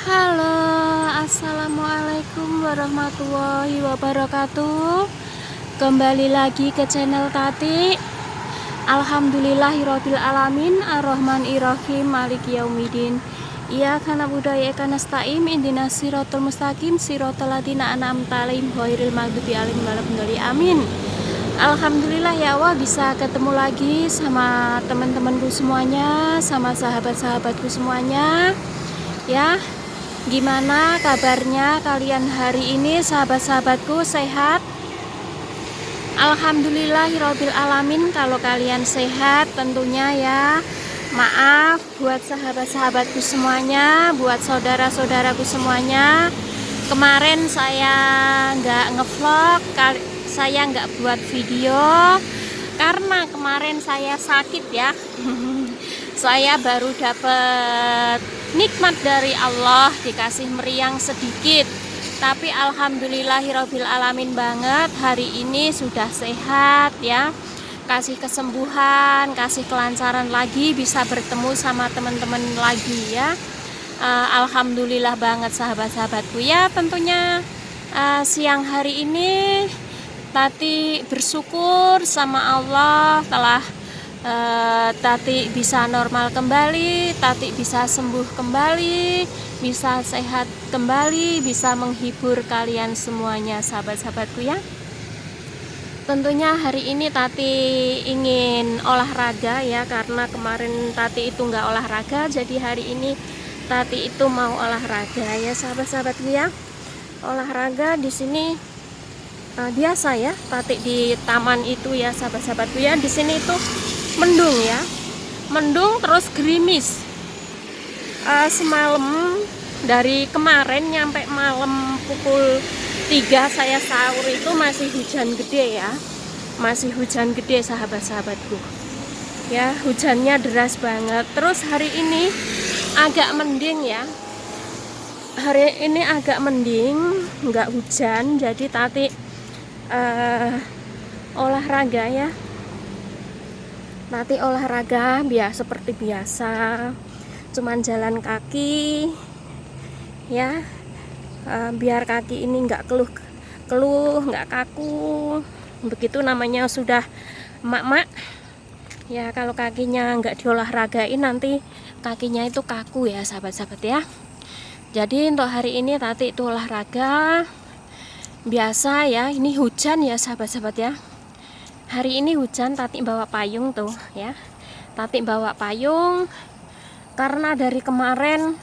Halo, assalamualaikum warahmatullahi wabarakatuh. Kembali lagi ke channel Tati. Alhamdulillahirabbil alamin, arrahmanirrahim, maliki yaumiddin. Iyyaka na'budu wa iyyaka nasta'in, ihdinas siratal mustaqim, siratal ladzina an'amta 'alaihim ghairil maghdubi 'alaihim waladdallin. Amin. Alhamdulillah ya Allah, bisa ketemu lagi sama teman-temanku semuanya, sama sahabat-sahabatku semuanya. Ya, gimana kabarnya kalian hari ini, sahabat-sahabatku, sehat? Alhamdulillahirabbil alamin kalau kalian sehat tentunya ya. Maaf buat sahabat-sahabatku semuanya, buat saudara-saudaraku semuanya. Kemarin saya nggak ngevlog, saya nggak buat video karena kemarin saya sakit ya. Saya baru dapat nikmat dari Allah, dikasih meriang sedikit, tapi alhamdulillahirabbil alamin banget, hari ini sudah sehat ya, kasih kesembuhan, kasih kelancaran lagi, bisa bertemu sama teman-teman lagi ya. Alhamdulillah banget sahabat-sahabatku ya. Tentunya siang hari ini Tati bersyukur sama Allah telah Tati bisa normal kembali, Tati bisa sembuh kembali, bisa sehat kembali, bisa menghibur kalian semuanya sahabat-sahabatku ya. Tentunya hari ini Tati ingin olahraga ya, karena kemarin Tati itu nggak olahraga, jadi hari ini Tati itu mau olahraga ya sahabat-sahabatku ya. Olahraga di sini biasa ya, Tati di taman itu ya sahabat-sahabatku ya. Di sini itu mendung ya, mendung terus gerimis. Semalam dari kemarin nyampe malam pukul 3 saya sahur itu masih hujan gede ya, masih hujan gede sahabat-sahabatku ya, hujannya deras banget. Terus hari ini agak mending ya, hari ini agak mending, nggak hujan, jadi Tati olahraga ya. Nanti olahraga biasa seperti biasa, cuman jalan kaki ya, biar kaki ini nggak keluh, nggak kaku. Begitu namanya sudah emak-emak ya, kalau kakinya nggak diolahragain nanti kakinya itu kaku ya sahabat-sahabat ya. Jadi untuk hari ini Tati itu olahraga biasa ya. Ini hujan ya sahabat-sahabat ya, hari ini hujan. Tati bawa payung tuh ya, Tati bawa payung karena dari kemarin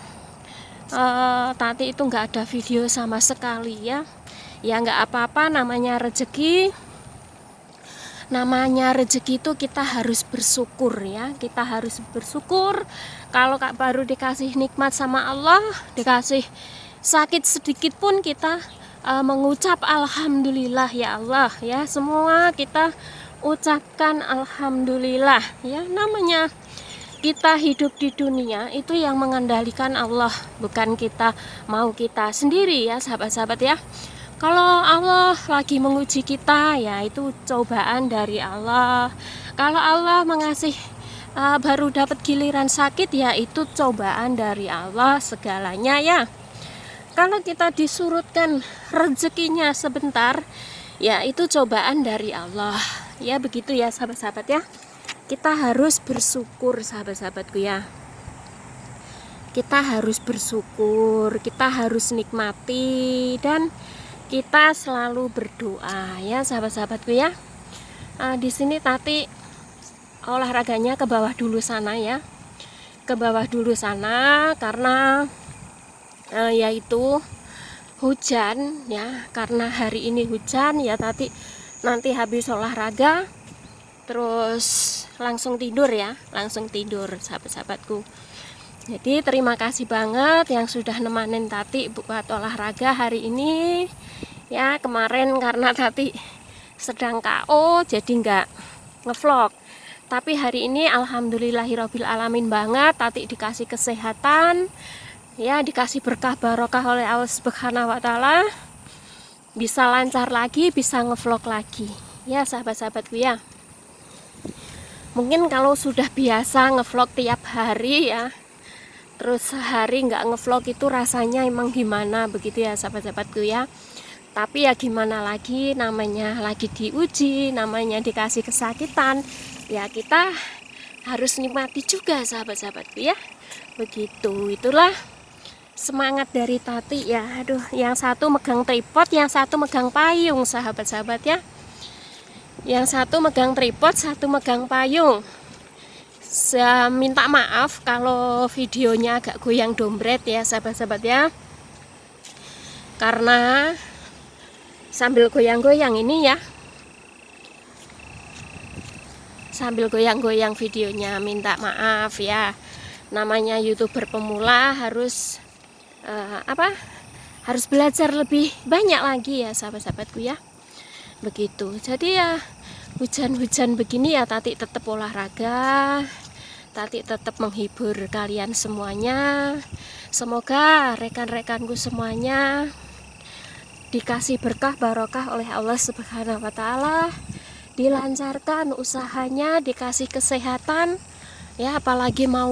Tati itu nggak ada video sama sekali ya. Ya nggak apa-apa, namanya rezeki. Namanya rezeki itu kita harus bersyukur ya, kita harus bersyukur. Kalau baru dikasih nikmat sama Allah, dikasih sakit sedikit pun kita mengucap alhamdulillah ya Allah ya. Semua kita ucapkan alhamdulillah ya. Namanya kita hidup di dunia itu yang mengendalikan Allah, bukan kita mau kita sendiri ya sahabat-sahabat ya. Kalau Allah lagi menguji kita ya itu cobaan dari Allah. Kalau Allah mengasih baru dapat giliran sakit ya itu cobaan dari Allah segalanya ya. Kalau kita disurutkan rezekinya sebentar ya itu cobaan dari Allah ya, begitu ya sahabat-sahabat ya. Kita harus bersyukur sahabat-sahabatku ya, kita harus bersyukur, kita harus nikmati, dan kita selalu berdoa ya sahabat-sahabatku ya. Di sini Tati olahraganya ke bawah dulu sana ya, ke bawah dulu sana karena yaitu hujan ya. Karena hari ini hujan ya, Tati nanti habis olahraga terus langsung tidur ya, langsung tidur sahabat-sahabatku. Jadi terima kasih banget yang sudah nemanin Tati buat olahraga hari ini ya. Kemarin karena Tati sedang KO jadi nggak ngevlog, tapi hari ini alhamdulillahirabbil alamin banget, Tati dikasih kesehatan ya, dikasih berkah barokah oleh Allah Subhanahu wa taala, bisa lancar lagi, bisa ngevlog lagi ya sahabat-sahabatku ya. Mungkin kalau sudah biasa ngevlog tiap hari ya, terus sehari nggak ngevlog itu rasanya emang gimana begitu ya sahabat-sahabatku ya. Tapi ya gimana lagi, namanya lagi diuji, namanya dikasih kesakitan, ya kita harus nikmati juga sahabat-sahabatku ya. Begitu, itulah semangat dari Tati ya. Aduh, yang satu megang tripod, yang satu megang payung sahabat-sahabat ya. Yang satu megang tripod, satu megang payung. Saya minta maaf kalau videonya agak goyang dompet ya sahabat-sahabat ya. Karena sambil goyang-goyang ini ya, sambil goyang-goyang videonya, minta maaf ya. Namanya YouTuber pemula harus harus belajar lebih banyak lagi ya sahabat-sahabatku ya. Begitu. Jadi ya hujan-hujan begini ya Tati tetap olahraga, Tati tetap menghibur kalian semuanya. Semoga rekan-rekanku semuanya dikasih berkah barokah oleh Allah Subhanahu wa Ta'ala, dilancarkan usahanya, dikasih kesehatan ya, apalagi mau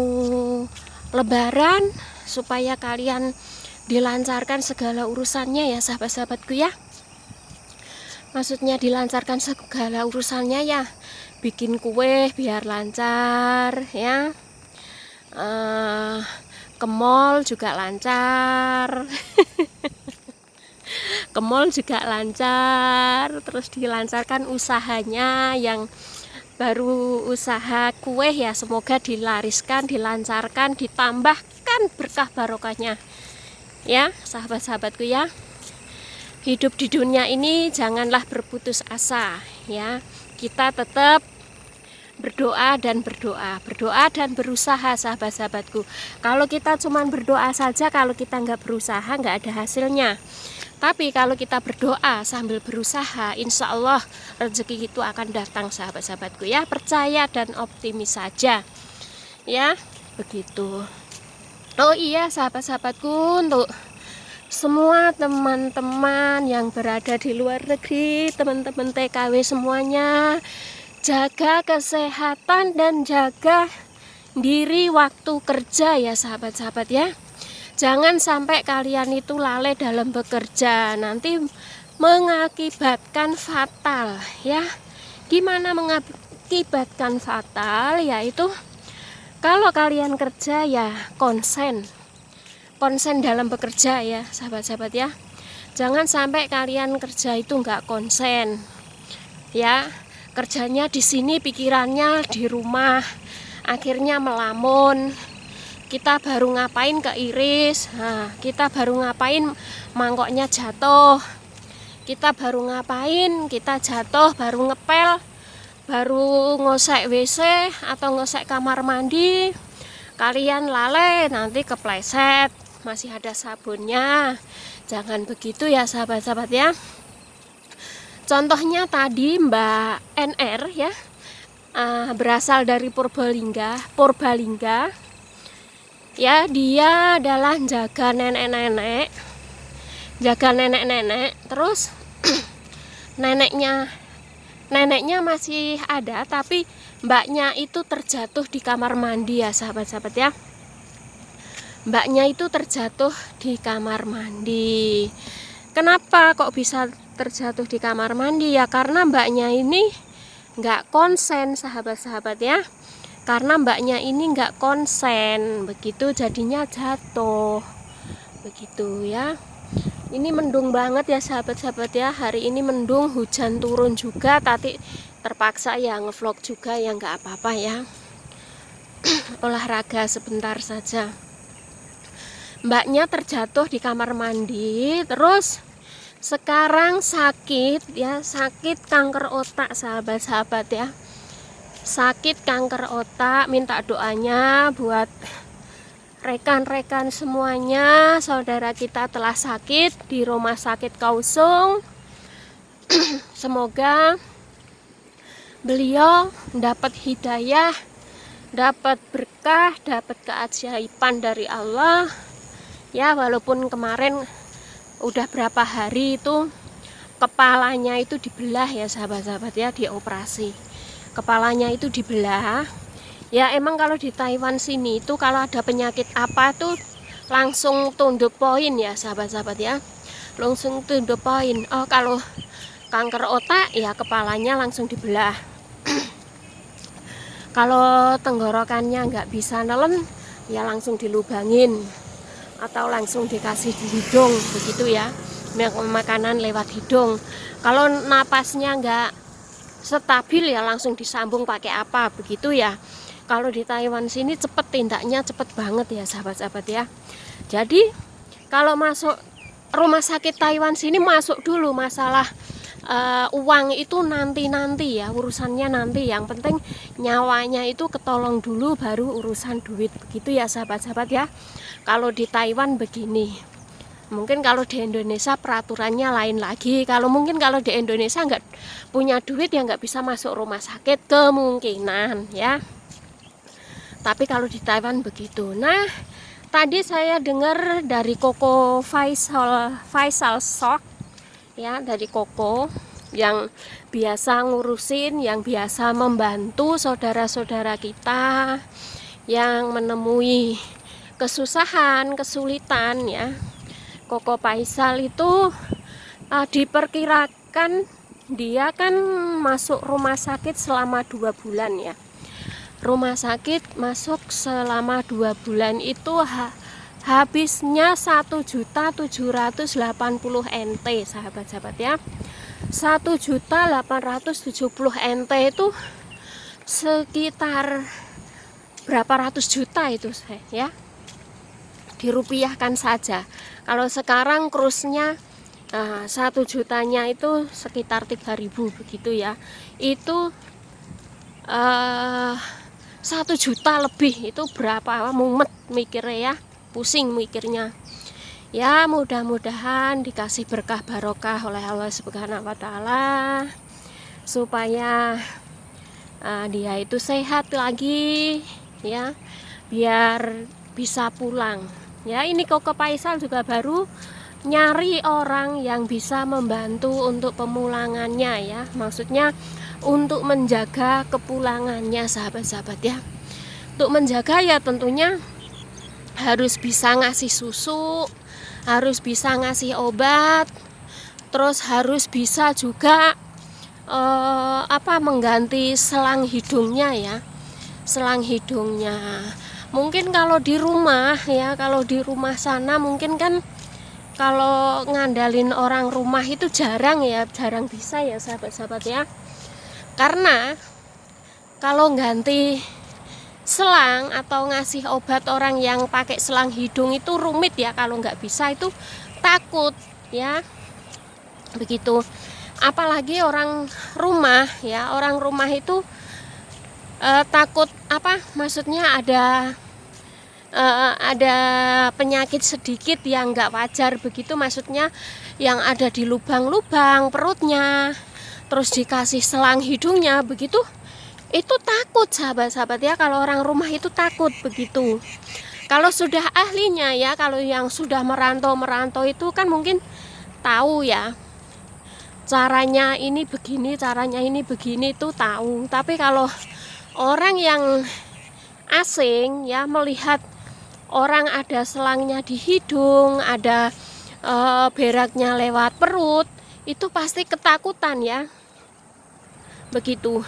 lebaran, supaya kalian dilancarkan segala urusannya ya sahabat-sahabatku ya. Maksudnya dilancarkan segala urusannya ya, bikin kue biar lancar ya, ke mall juga lancar ke mall juga lancar, terus dilancarkan usahanya yang baru usaha kue ya, semoga dilariskan, dilancarkan, ditambahkan berkah barokahnya ya sahabat-sahabatku ya. Hidup di dunia ini janganlah berputus asa ya, kita tetap berdoa dan berusaha sahabat-sahabatku. Kalau kita cuma berdoa saja, kalau kita nggak berusaha nggak ada hasilnya. Tapi kalau kita berdoa sambil berusaha, insya Allah rezeki itu akan datang sahabat-sahabatku ya. Percaya dan optimis saja ya, begitu. Oh iya sahabat-sahabatku, untuk semua teman-teman yang berada di luar negeri, teman-teman TKW semuanya, jaga kesehatan dan jaga diri waktu kerja ya sahabat-sahabat ya. Jangan sampai kalian itu lalai dalam bekerja, nanti mengakibatkan fatal ya. Gimana mengakibatkan fatal? Yaitu kalau kalian kerja ya konsen dalam bekerja ya sahabat-sahabat ya. Jangan sampai kalian kerja itu nggak konsen ya. Kerjanya di sini, pikirannya di rumah, akhirnya melamun. Kita baru ngapain keiris, kita baru ngapain mangkoknya jatuh, kita baru ngapain kita jatuh, baru ngepel, baru ngosek WC atau ngosek kamar mandi, kalian lalai nanti kepleset, masih ada sabunnya. Jangan begitu ya sahabat-sahabat ya. Contohnya tadi Mbak NR ya, berasal dari Purbalingga ya. Dia adalah jaga nenek-nenek, terus neneknya masih ada, tapi mbaknya itu terjatuh di kamar mandi ya sahabat-sahabat ya. Mbaknya itu terjatuh di kamar mandi. Kenapa kok bisa terjatuh di kamar mandi ya? Karena mbaknya ini nggak konsen sahabat-sahabat ya. Karena mbaknya ini nggak konsen, begitu jadinya jatuh, begitu ya. Ini mendung banget ya sahabat-sahabat ya. Hari ini mendung, hujan turun juga. Tati terpaksa ya ngevlog juga ya, nggak apa-apa ya. Olahraga sebentar saja. Mbaknya terjatuh di kamar mandi, terus sekarang sakit ya, sakit kanker otak sahabat-sahabat ya. Sakit kanker otak, minta doanya buat rekan-rekan semuanya. Saudara kita telah sakit di rumah sakit Kausung. Semoga beliau dapat hidayah, dapat berkah, dapat keajaiban dari Allah ya. Walaupun kemarin udah berapa hari itu kepalanya itu dibelah ya sahabat-sahabat ya, dioperasi. Kepalanya itu dibelah Ya emang kalau di Taiwan sini itu kalau ada penyakit apa tuh langsung tunduk poin ya sahabat-sahabat ya, langsung tunduk poin. Oh kalau kanker otak ya kepalanya langsung dibelah. Kalau tenggorokannya nggak bisa nelen ya langsung dilubangin atau langsung dikasih di hidung begitu ya, makanan lewat hidung. Kalau napasnya nggak stabil ya langsung disambung pakai apa begitu ya. Kalau di Taiwan sini cepet, tindaknya cepet banget ya sahabat-sahabat ya. Jadi kalau masuk rumah sakit Taiwan sini masuk dulu, masalah uang itu nanti ya, urusannya nanti. Yang penting nyawanya itu ketolong dulu baru urusan duit begitu ya sahabat-sahabat ya. Kalau di Taiwan begini. Mungkin kalau di Indonesia peraturannya lain lagi. Kalau mungkin kalau di Indonesia nggak punya duit ya nggak bisa masuk rumah sakit kemungkinan ya. Tapi kalau di Taiwan begitu. Nah, tadi saya dengar dari Koko Faisal Sok ya, dari Koko yang biasa ngurusin, yang biasa membantu saudara-saudara kita yang menemui kesusahan, kesulitan ya. Koko Faisal itu diperkirakan dia kan masuk rumah sakit selama 2 bulan ya. Rumah sakit masuk selama 2 bulan itu habisnya 1.780 NT sahabat-sahabat ya. 1.870 NT itu sekitar berapa ratus juta itu ya, dirupiahkan saja. Kalau sekarang kursnya 1 jutanya itu sekitar 3.000 begitu ya. Itu 1 juta lebih itu berapa, mumet mikirnya ya, pusing mikirnya ya. Mudah-mudahan dikasih berkah barokah oleh Allah Subhanahu wa Ta'ala supaya dia itu sehat lagi ya, biar bisa pulang ya. Ini Koko Faisal juga baru nyari orang yang bisa membantu untuk pemulangannya ya, maksudnya untuk menjaga kepulangannya sahabat-sahabat ya. Untuk menjaga ya tentunya harus bisa ngasih susu, harus bisa ngasih obat, terus harus bisa juga mengganti selang hidungnya ya, selang hidungnya. Mungkin kalau di rumah ya, kalau di rumah sana mungkin kan kalau ngandalin orang rumah itu jarang ya, jarang bisa ya sahabat-sahabat ya. Karena kalau ganti selang atau ngasih obat orang yang pakai selang hidung itu rumit ya, kalau nggak bisa itu takut ya begitu. Apalagi orang rumah ya, orang rumah itu takut maksudnya ada penyakit sedikit yang nggak wajar begitu, maksudnya yang ada di lubang-lubang perutnya, terus dikasih selang hidungnya begitu, itu takut sahabat-sahabat ya. Kalau orang rumah itu takut begitu. Kalau sudah ahlinya ya, kalau yang sudah merantau itu kan mungkin tahu ya, caranya ini begini, caranya ini begini itu tahu. Tapi kalau orang yang asing ya, melihat orang ada selangnya di hidung, ada beraknya lewat perut, itu pasti ketakutan ya begitu.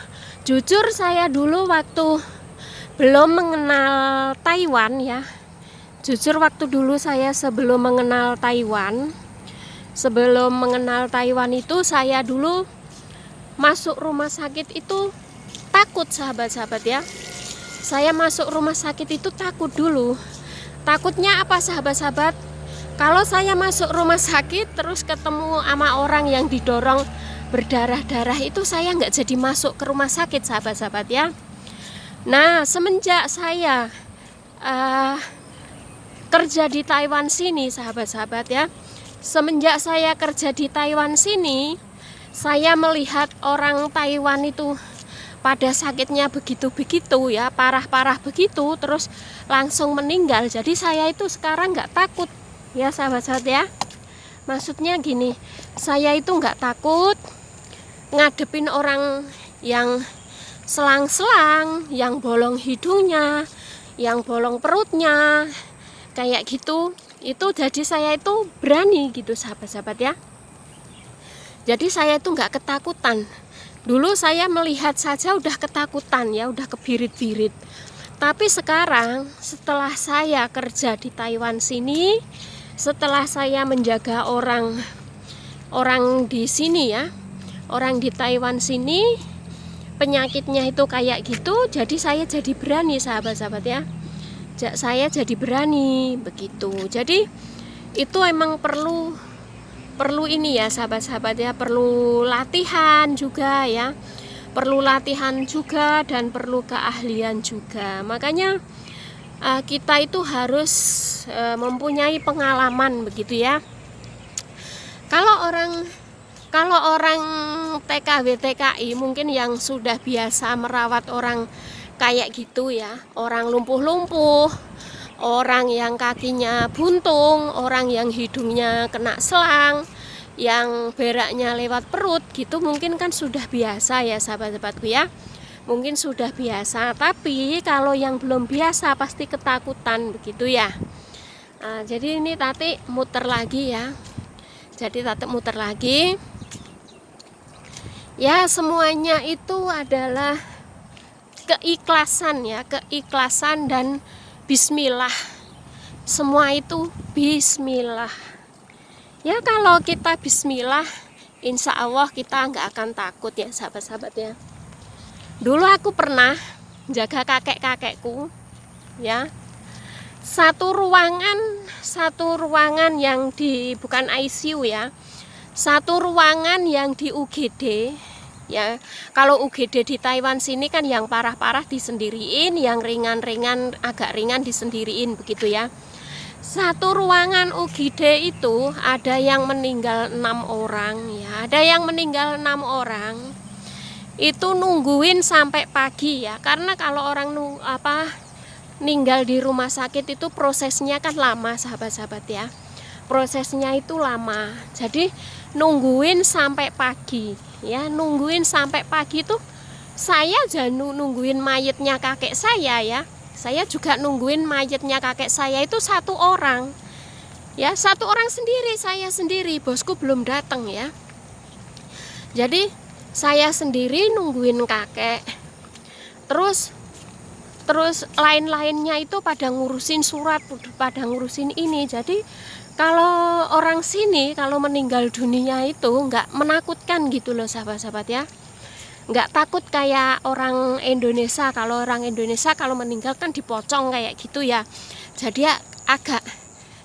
Jujur saya dulu waktu belum mengenal Taiwan ya, jujur waktu dulu saya sebelum mengenal Taiwan itu saya dulu masuk rumah sakit itu takut sahabat-sahabat ya. Saya masuk rumah sakit itu takut dulu. Takutnya apa sahabat-sahabat? Kalau saya masuk rumah sakit terus ketemu sama orang yang didorong berdarah-darah itu, saya nggak jadi masuk ke rumah sakit sahabat-sahabat ya. Nah, semenjak saya kerja di Taiwan sini sahabat-sahabat ya, semenjak saya kerja di Taiwan sini, saya melihat orang Taiwan itu pada sakitnya begitu-begitu ya, parah-parah begitu, terus langsung meninggal. Jadi saya itu sekarang nggak takut ya sahabat-sahabat ya. Maksudnya gini, saya itu nggak takut ngadepin orang yang selang-selang, yang bolong hidungnya, yang bolong perutnya, kayak gitu. Itu jadi saya itu berani gitu sahabat-sahabat ya. Jadi saya itu nggak ketakutan. Dulu saya melihat saja udah ketakutan ya, udah kebirit-birit. Tapi sekarang setelah saya kerja di Taiwan sini, setelah saya menjaga orang di sini ya, orang di Taiwan sini, penyakitnya itu kayak gitu, jadi saya jadi berani sahabat-sahabat ya. Saya jadi berani begitu. Jadi itu emang perlu ini ya sahabat-sahabat ya, perlu latihan juga ya, perlu latihan juga dan perlu keahlian juga. Makanya kita itu harus mempunyai pengalaman begitu ya. Kalau orang TKW TKI mungkin yang sudah biasa merawat orang kayak gitu ya, orang lumpuh-lumpuh, orang yang kakinya buntung, orang yang hidungnya kena selang, yang beraknya lewat perut gitu, mungkin kan sudah biasa ya sahabat-sahabatku ya, mungkin sudah biasa. Tapi kalau yang belum biasa pasti ketakutan begitu ya. Jadi ini Tati muter lagi ya, jadi Tati muter lagi ya. Semuanya itu adalah keikhlasan ya, keikhlasan dan bismillah. Semua itu bismillah ya. Kalau kita bismillah, insya Allah kita nggak akan takut ya sahabat-sahabat ya. Dulu aku pernah jaga kakek-kakekku ya, satu ruangan yang bukan ICU ya, satu ruangan yang di UGD ya. Kalau UGD di Taiwan sini kan yang parah-parah disendiriin, yang ringan-ringan agak ringan disendiriin begitu ya. Satu ruangan UGD itu ada yang meninggal 6 orang ya, ada yang meninggal 6 orang. Itu nungguin sampai pagi ya, karena kalau orang meninggal di rumah sakit itu prosesnya kan lama sahabat-sahabat ya, prosesnya itu lama. Jadi nungguin sampai pagi ya, nungguin sampai pagi tuh saya aja nungguin mayatnya kakek saya ya. Saya juga nungguin mayatnya kakek saya itu 1 orang ya, 1 orang sendiri, saya sendiri, bosku belum datang ya. Jadi saya sendiri nungguin kakek, terus lain-lainnya itu pada ngurusin surat, pada ngurusin ini. Jadi kalau orang sini kalau meninggal dunia itu nggak menakutkan gitu loh sahabat-sahabat ya, nggak takut kayak orang Indonesia. Kalau orang Indonesia kalau meninggal kan dipocong kayak gitu ya, jadi agak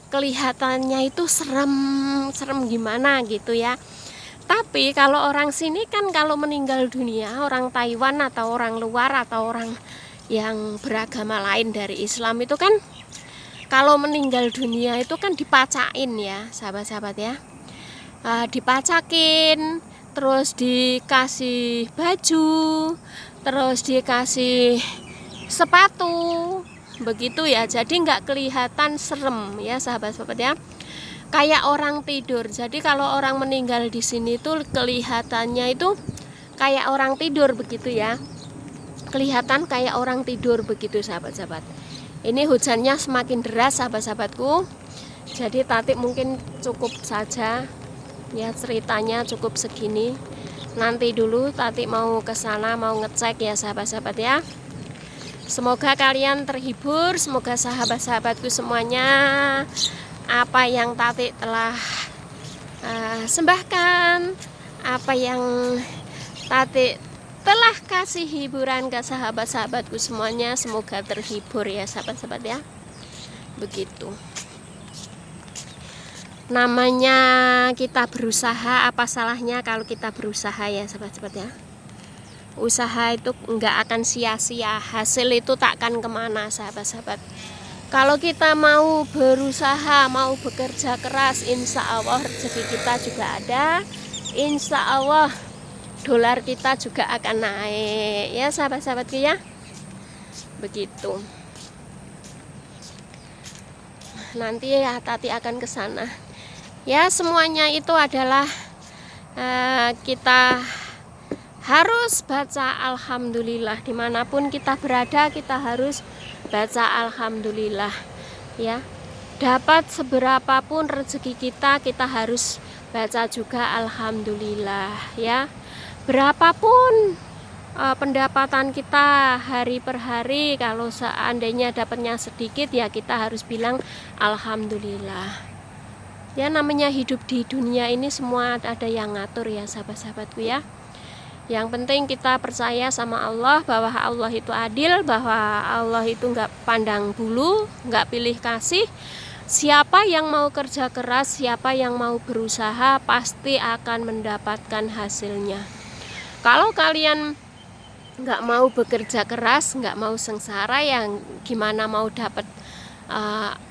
kelihatannya itu serem gimana gitu ya. Tapi kalau orang sini kan kalau meninggal dunia, orang Taiwan atau orang luar atau orang yang beragama lain dari Islam itu kan kalau meninggal dunia itu kan dipacain ya sahabat-sahabat ya, dipacakin, terus dikasih baju, terus dikasih sepatu begitu ya. Jadi nggak kelihatan serem ya sahabat-sahabat ya, kayak orang tidur. Jadi kalau orang meninggal di sini tuh kelihatannya itu kayak orang tidur begitu ya, kelihatan kayak orang tidur begitu sahabat-sahabat. Ini hujannya semakin deras sahabat-sahabatku, jadi Tati mungkin cukup saja ya, ceritanya cukup segini. Nanti dulu Tati mau ke sana, mau ngecek ya sahabat-sahabat ya. Semoga kalian terhibur, semoga sahabat-sahabatku semuanya apa yang Tati telah sembahkan, apa yang Tati telah kasih hiburan ke sahabat-sahabatku semuanya, semoga terhibur ya sahabat-sahabat ya. Begitu. Namanya kita berusaha, apa salahnya kalau kita berusaha ya sahabat-sahabat ya. Usaha itu enggak akan sia-sia, hasil itu tak akan kemana sahabat-sahabat. Kalau kita mau berusaha, mau bekerja keras, insya Allah rezeki kita juga ada, insya Allah dolar kita juga akan naik ya sahabat-sahabatku ya. Begitu. Nanti ya Tati akan ke sana. Ya semuanya itu adalah kita harus baca alhamdulillah. Dimanapun kita berada, kita harus baca alhamdulillah ya. Dapat seberapapun rezeki kita, kita harus baca juga alhamdulillah ya. Berapapun pendapatan kita hari per hari, kalau seandainya dapatnya sedikit ya kita harus bilang alhamdulillah. Ya, namanya hidup di dunia ini semua ada yang ngatur ya sahabat-sahabatku ya. Yang penting kita percaya sama Allah, bahwa Allah itu adil, bahwa Allah itu nggak pandang bulu, nggak pilih kasih. Siapa yang mau kerja keras, siapa yang mau berusaha, pasti akan mendapatkan hasilnya. Kalau kalian nggak mau bekerja keras, nggak mau sengsara, yang gimana mau dapat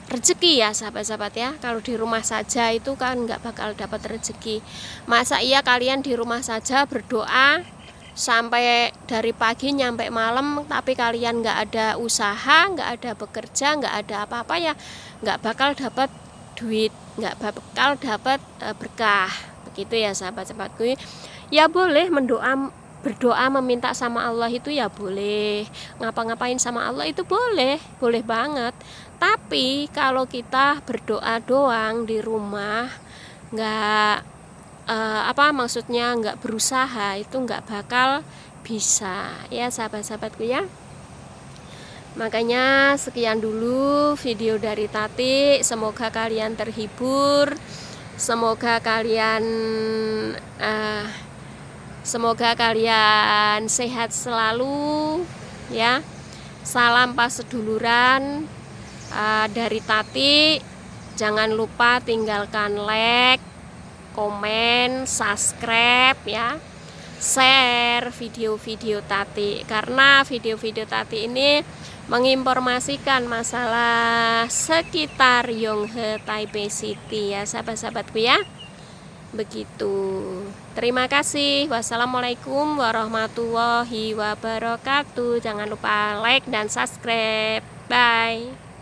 rezeki ya sahabat-sahabat ya. Kalau di rumah saja itu kan nggak bakal dapat rezeki. Masa iya kalian di rumah saja berdoa sampai dari pagi nyampe malam, tapi kalian nggak ada usaha, nggak ada bekerja, nggak ada apa-apa ya, nggak bakal dapat duit, nggak bakal dapat berkah. Begitu ya sahabat-sahabatku ya. Boleh berdoa meminta sama Allah itu ya boleh, ngapa-ngapain sama Allah itu boleh banget. Tapi kalau kita berdoa doang di rumah, nggak maksudnya nggak berusaha, itu nggak bakal bisa ya sahabat-sahabatku ya. Makanya sekian dulu video dari Tati, semoga kalian terhibur, semoga kalian sehat selalu ya. Salam paseduluran dari Tati. Jangan lupa tinggalkan like, komen, subscribe ya, share video-video Tati, karena video-video Tati ini menginformasikan masalah sekitar Yonghe Taipei City ya sahabat-sahabatku ya. Begitu. Terima kasih. Wassalamualaikum warahmatullahi wabarakatuh. Jangan lupa like dan subscribe. Bye.